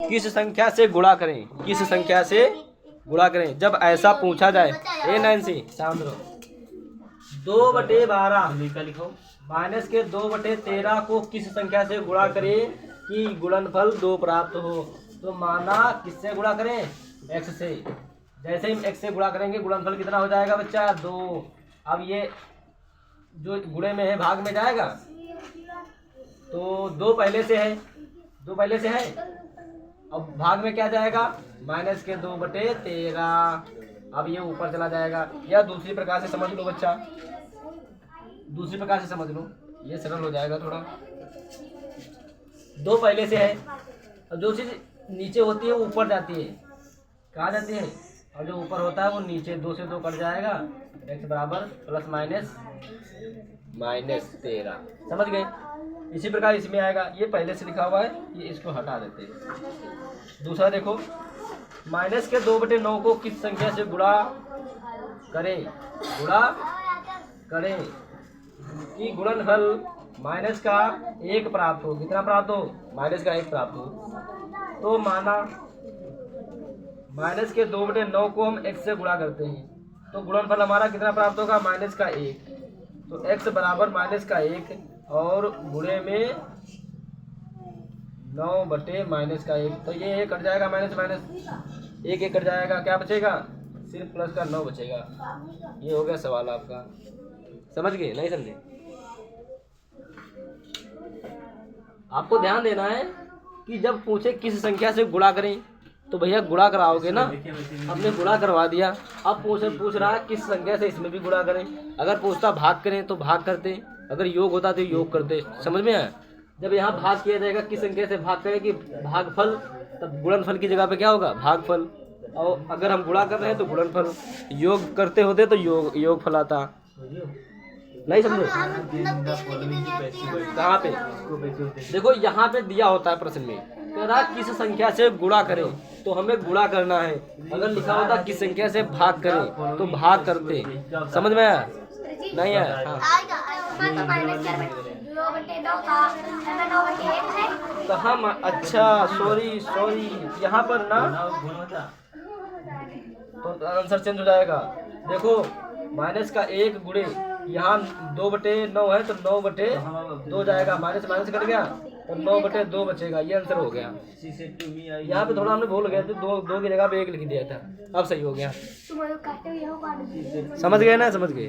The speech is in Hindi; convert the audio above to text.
किस संख्या से गुणा करें, किस संख्या से गुणा करें। जब ऐसा पूछा जाए, ए नैन्सी शांत रहो, 2/12 लिखो माइनस के 2/13 को किस संख्या से गुणा करें कि गुणनफल 2 प्राप्त हो। तो माना किससे गुणा करें, x से। जैसे ही x से गुणा करेंगे गुणनफल कितना हो जाएगा बच्चा, 2। अब ये जो गुणे में है भाग में जाएगा, तो 2 पहले से है, 2 पहले से है। अब भाग में क्या जाएगा, माइनस के 2/13। अब ये ऊपर चला जाएगा। या दूसरी प्रकार से समझ लो बच्चा, दूसरी प्रकार से समझ लो, ये सरल हो जाएगा थोड़ा। 2 पहले से है, और जो चीज़ नीचे होती है वो ऊपर जाती है, कहाँ जाती है, और जो ऊपर होता है वो नीचे। 2 से 2 कट जाएगा, x बराबर प्लस माइनस -13। समझ गए। इसी प्रकार इसमें आएगा, ये पहले से लिखा हुआ है, ये इसको हटा देते हैं। दूसरा देखो, माइनस के 2/9 को किस संख्या से गुणा करें, गुणा करें कि गुणनफल माइनस का 1 प्राप्त हो। कितना प्राप्त हो, माइनस का 1 प्राप्त हो। तो माना माइनस के 2/9 को हम x से गुणा करते हैं, तो गुणनफल हमारा कितना प्राप्त होगा, माइनस का 1। तो x बराबर माइनस का 1 और गुणे में 9/-1 तो ये 1 कट जाएगा, माइनस माइनस 1 कट जाएगा, क्या बचेगा, सिर्फ प्लस का 9 बचेगा। ये हो गया सवाल आपका। समझ गए, नहीं समझे। आपको ध्यान देना है कि जब पूछे किस संख्या से गुणा करें, तो भैया गुणा कराओगे ना। हमने गुणा करवा दिया, अब पूछ रहा है किस संख्या से इसमें भी गुणा करें। अगर पूछता भाग करें तो भाग करते, अगर योग होता तो योग करते। समझ में आया। जब यहाँ भाग किया जाएगा किस संख्या से भाग करें कि भागफल, तब गुणनफल की जगह पे क्या होगा, भागफल। और अगर हम गुणा कर रहे हैं तो गुणनफल, योग करते होते तो योग फल आता। नहीं समझे। कहाँ पे देखो, यहाँ पे दिया होता है प्रश्न में, कह रहा किस संख्या से गुणा करें, तो हमें गुणा करना है। अगर लिखा होता किस संख्या से भाग करें तो भाग करते। समझ में आया, नहीं आया। कहाँ, अच्छा सॉरी यहाँ पर ना, तो आंसर चेंज हो जाएगा। देखो माइनस का 1 गुणे यहाँ 2/9 है, तो 9/2 जाएगा, माइनस माइनस कट गया तो 9/2 बचेगा। ये आंसर हो गया। यहाँ पे थोड़ा हमने भूल गए थे, 2 की जगह पे 1 लिख दिया था, अब सही हो गया। समझ गए ना, समझ गए।